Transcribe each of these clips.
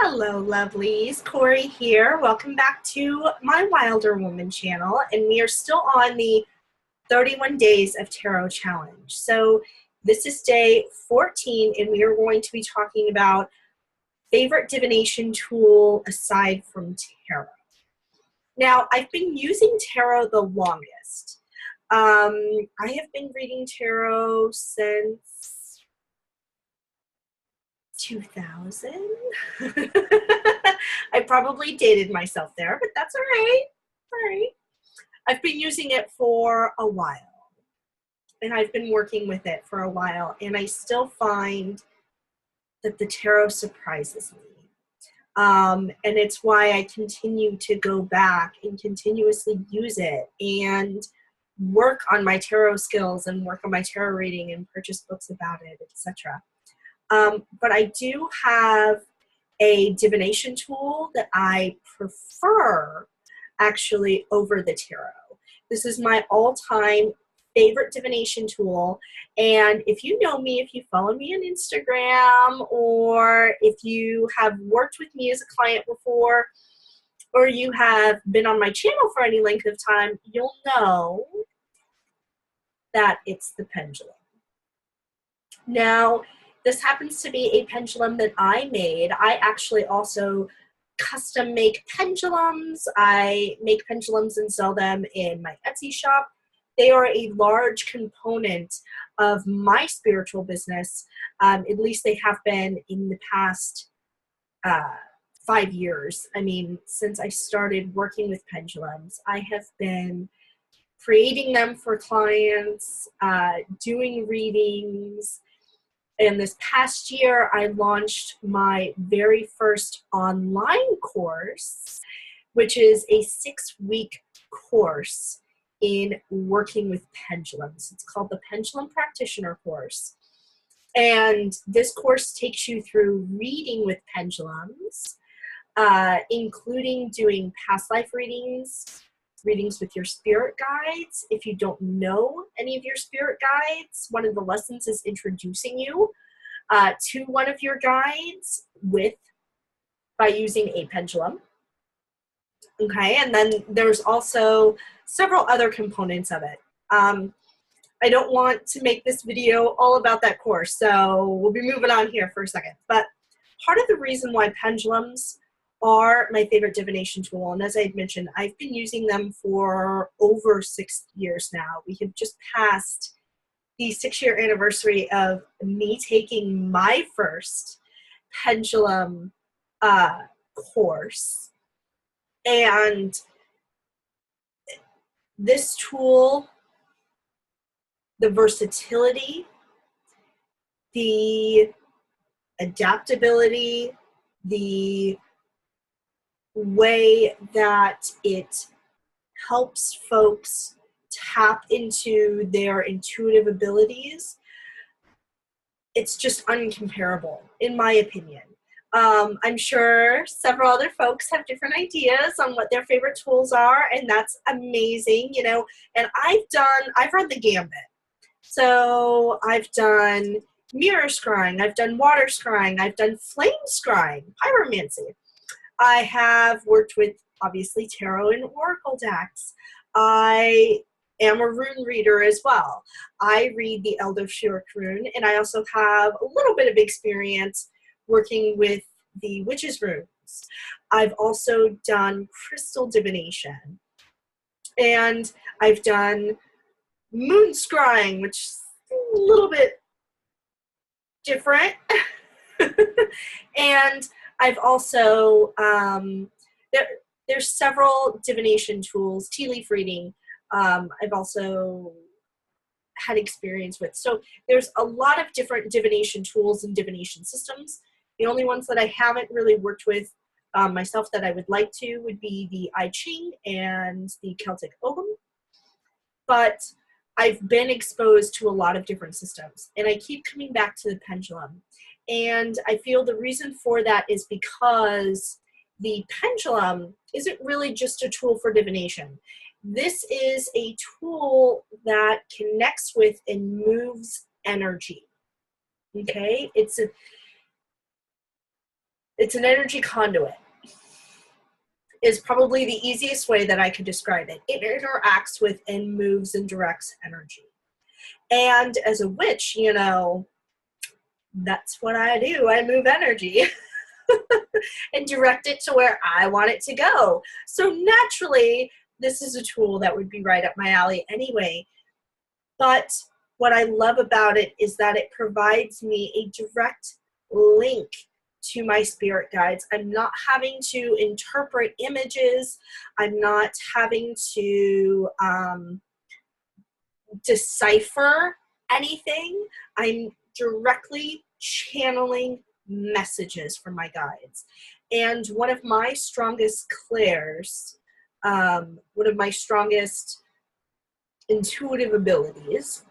Hello, lovelies. Cory here. Welcome back to my Wilder Woman channel, and we are still on the 31 Days of Tarot Challenge. So this is day 14, and we are going to be talking about favorite divination tool aside from tarot. Now, I've been using tarot the longest. I have been reading tarot since 2000. I probably dated myself there, but that's all right. All right. I've been using it for a while, and I've been working with it for a while, and I still find that the tarot surprises me. And it's why I continue to go back and continuously use it and work on my tarot skills and work on my tarot reading and purchase books about it, etc. But I do have a divination tool that I prefer actually over the tarot. This is my all-time favorite divination tool, and if you know me, if you follow me on Instagram, or if you have worked with me as a client before, or you have been on my channel for any length of time, you'll know that it's the pendulum. Now, this happens to be a pendulum that I made. I actually also custom make pendulums. I make pendulums and sell them in my Etsy shop. They are a large component of my spiritual business. At least they have been in the past 5 years. I mean, since I started working with pendulums, I have been creating them for clients, doing readings. And this past year, I launched my very first online course, which is a 6-week course in working with pendulums. It's called the Pendulum Practitioner Course. And this course takes you through reading with pendulums, including doing past life readings, readings with your spirit guides. If you don't know any of your spirit guides, one of the lessons is introducing you to one of your guides by using a pendulum. Okay, and then there's also several other components of it. I don't want to make this video all about that course, so we'll be moving on here for a second. But part of the reason why pendulums are my favorite divination tool, and as I had mentioned, I've been using them for over 6 years now. We have just passed the 6-year anniversary of me taking my first pendulum course. And this tool, the versatility, the adaptability, the way that it helps folks tap into their intuitive abilities, it's just uncomparable, in my opinion. I'm sure several other folks have different ideas on what their favorite tools are, and that's amazing, you know. And I've run the gambit. So I've done mirror scrying, I've done water scrying, I've done flame scrying, pyromancy. I have worked with, obviously, tarot and oracle decks. I am a rune reader as well. I read the Elder Shirk rune, and I also have a little bit of experience working with the witches' runes. I've also done crystal divination, and I've done moon scrying, which is a little bit different. And I've also, there's several divination tools, tea leaf reading, I've also had experience with. So there's a lot of different divination tools and divination systems. The only ones that I haven't really worked with myself that I would like to would be the I Ching and the Celtic Ogham. But I've been exposed to a lot of different systems, and I keep coming back to the pendulum. And I feel the reason for that is because the pendulum isn't really just a tool for divination. This is a tool that connects with and moves energy. Okay? It's an energy conduit, is probably the easiest way that I could describe it. It interacts with and moves and directs energy. And as a witch, you know, that's what I do. I move energy and direct it to where I want it to go. So naturally, this is a tool that would be right up my alley anyway. But what I love about it is that it provides me a direct link to my spirit guides. I'm not having to interpret images. I'm not having to decipher anything. I'm directly channeling messages from my guides. And one of my strongest clairs, one of my strongest intuitive abilities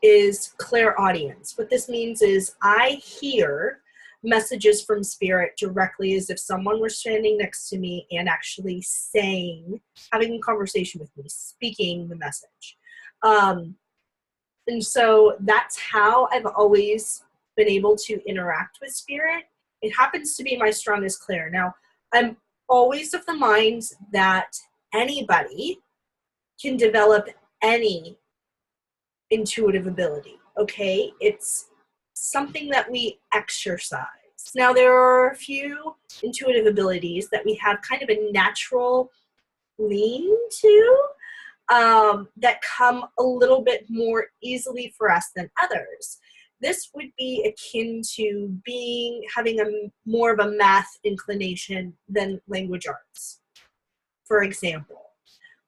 is clairaudience. What this means is I hear messages from spirit directly as if someone were standing next to me and actually saying, having a conversation with me, speaking the message. And so that's how I've always been able to interact with spirit. It happens to be my strongest clair. Now, I'm always of the mind that anybody can develop any intuitive ability, okay? It's something that we exercise. Now, there are a few intuitive abilities that we have kind of a natural lean to, that come a little bit more easily for us than others. This would be akin to having a more of a math inclination than language arts, for example.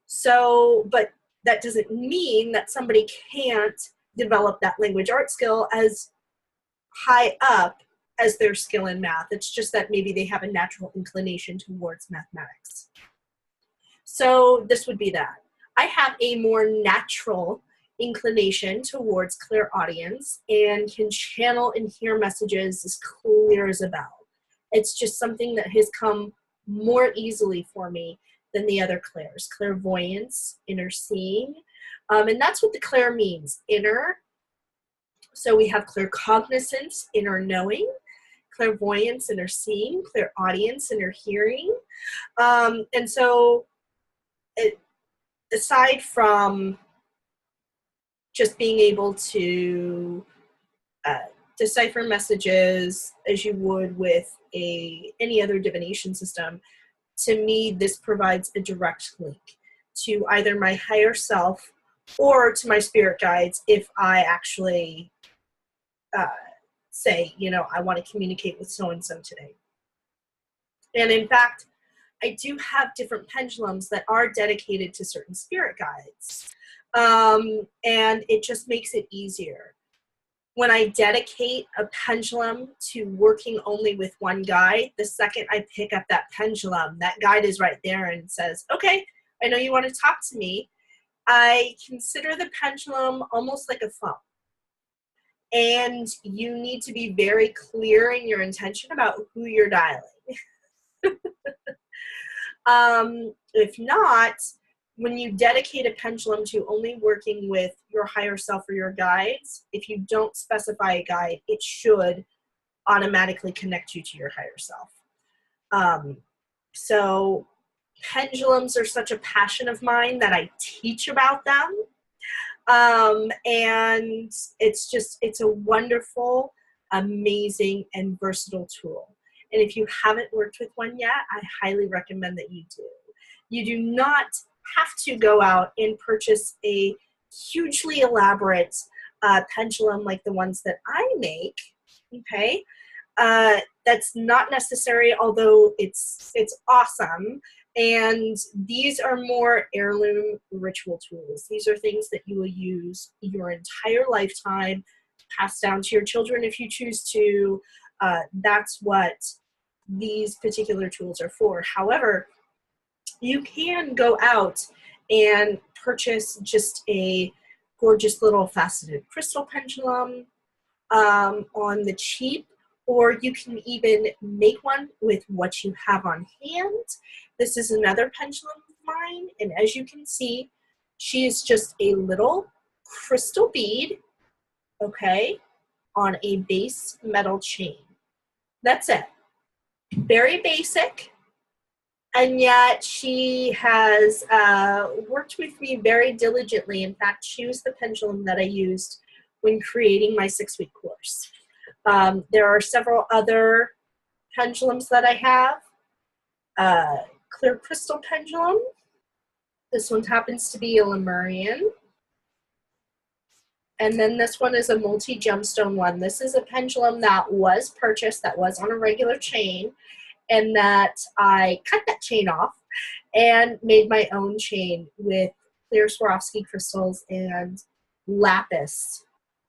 So, but that doesn't mean that somebody can't develop that language art skill as high up as their skill in math. It's just that maybe they have a natural inclination towards mathematics. So this would be that. I have a more natural inclination towards clairaudience and can channel and hear messages as clear as a bell. It's just something that has come more easily for me than the other clairs. Clairvoyance, inner seeing, and that's what the clair means, inner. So we have claircognizance, inner knowing, clairvoyance, inner seeing, clairaudience, inner hearing. And so aside from just being able to decipher messages as you would with any other divination system, to me, this provides a direct link to either my higher self or to my spirit guides if I actually say, you know, I want to communicate with so-and-so today. And in fact, I do have different pendulums that are dedicated to certain spirit guides. And it just makes it easier. When I dedicate a pendulum to working only with one guide, the second I pick up that pendulum, that guide is right there and says, okay, I know you want to talk to me. I consider the pendulum almost like a phone. And you need to be very clear in your intention about who you're dialing. If not, when you dedicate a pendulum to only working with your higher self or your guides, if you don't specify a guide, it should automatically connect you to your higher self. So pendulums are such a passion of mine that I teach about them. And it's a wonderful, amazing, and versatile tool. And if you haven't worked with one yet, I highly recommend that you do. You do not have to go out and purchase a hugely elaborate pendulum like the ones that I make, okay? That's not necessary, although it's awesome. And these are more heirloom ritual tools. These are things that you will use your entire lifetime, pass down to your children if you choose to. That's what these particular tools are for. However, you can go out and purchase just a gorgeous little faceted crystal pendulum on the cheap, or you can even make one with what you have on hand. This is another pendulum of mine, and as you can see, she is just a little crystal bead, okay, on a base metal chain. That's it. Very basic, and yet she has worked with me very diligently. In fact, she was the pendulum that I used when creating my 6-week course. There are several other pendulums that I have. Clear crystal pendulum. This one happens to be a Lemurian. And then this one is a multi-gemstone one. This is a pendulum that was purchased, that was on a regular chain, and that I cut that chain off and made my own chain with clear Swarovski crystals and lapis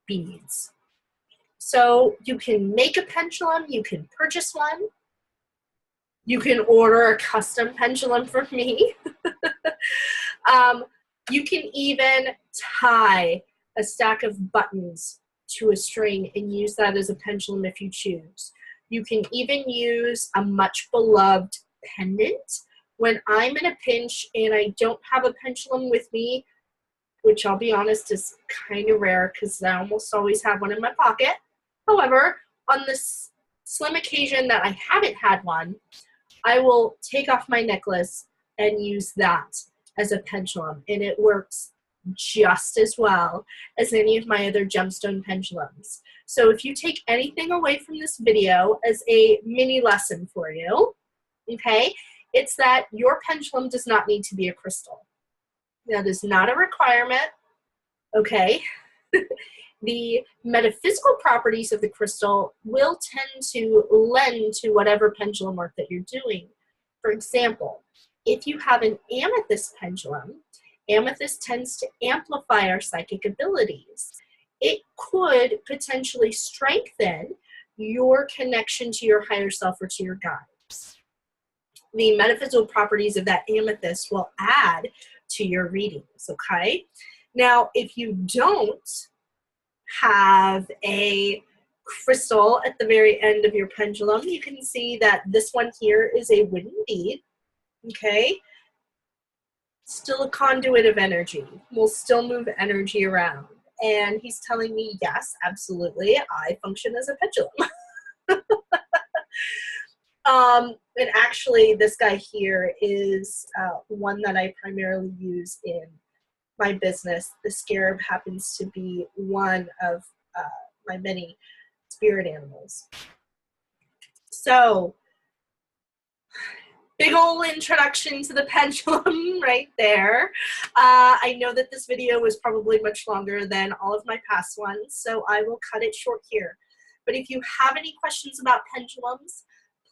beads. So you can make a pendulum, you can purchase one, you can order a custom pendulum from me. You can even tie a stack of buttons to a string and use that as a pendulum if you choose. You can even use a much beloved pendant. When I'm in a pinch and I don't have a pendulum with me, which I'll be honest is kind of rare because I almost always have one in my pocket. However, on this slim occasion that I haven't had one, I will take off my necklace and use that as a pendulum, and it works just as well as any of my other gemstone pendulums. So if you take anything away from this video as a mini lesson for you, okay, it's that your pendulum does not need to be a crystal. That is not a requirement, okay? The metaphysical properties of the crystal will tend to lend to whatever pendulum work that you're doing. For example, if you have an amethyst pendulum, amethyst tends to amplify our psychic abilities. It could potentially strengthen your connection to your higher self or to your guides. The metaphysical properties of that amethyst will add to your readings, okay? Now, if you don't have a crystal at the very end of your pendulum, you can see that this one here is a wooden bead, okay? Still a conduit of energy. We'll still move energy around. And he's telling me, yes, absolutely, I function as a pendulum. And actually, this guy here is one that I primarily use in my business. The scarab happens to be one of my many spirit animals. So, big ol' introduction to the pendulum right there. I know that this video was probably much longer than all of my past ones, so I will cut it short here. But if you have any questions about pendulums,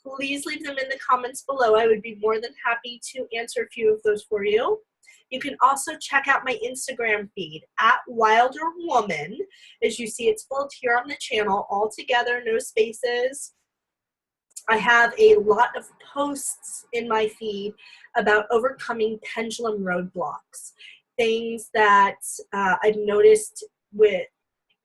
please leave them in the comments below. I would be more than happy to answer a few of those for you. You can also check out my Instagram feed at Wilder Woman. As you see, it's spelled here on the channel, all together, no spaces. I have a lot of posts in my feed about overcoming pendulum roadblocks, things that I've noticed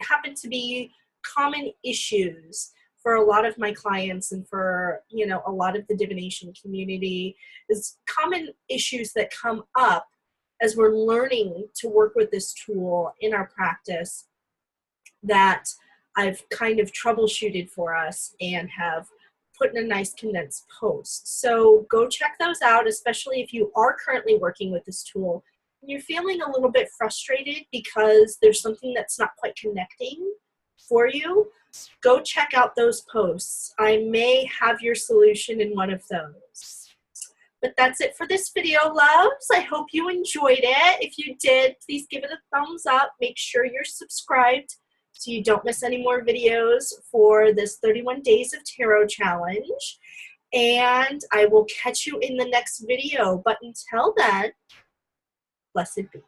happen to be common issues for a lot of my clients and for, you know, a lot of the divination community. Is common issues that come up as we're learning to work with this tool in our practice that I've kind of troubleshooted for us and have put in a nice condensed post. So go check those out, especially if you are currently working with this tool and you're feeling a little bit frustrated because there's something that's not quite connecting for you. Go check out those posts. I may have your solution in one of those. But that's it for this video, loves. I hope you enjoyed it. If you did, please give it a thumbs up. Make sure you're subscribed so you don't miss any more videos for this 31 Days of Tarot Challenge. And I will catch you in the next video. But until then, blessed be.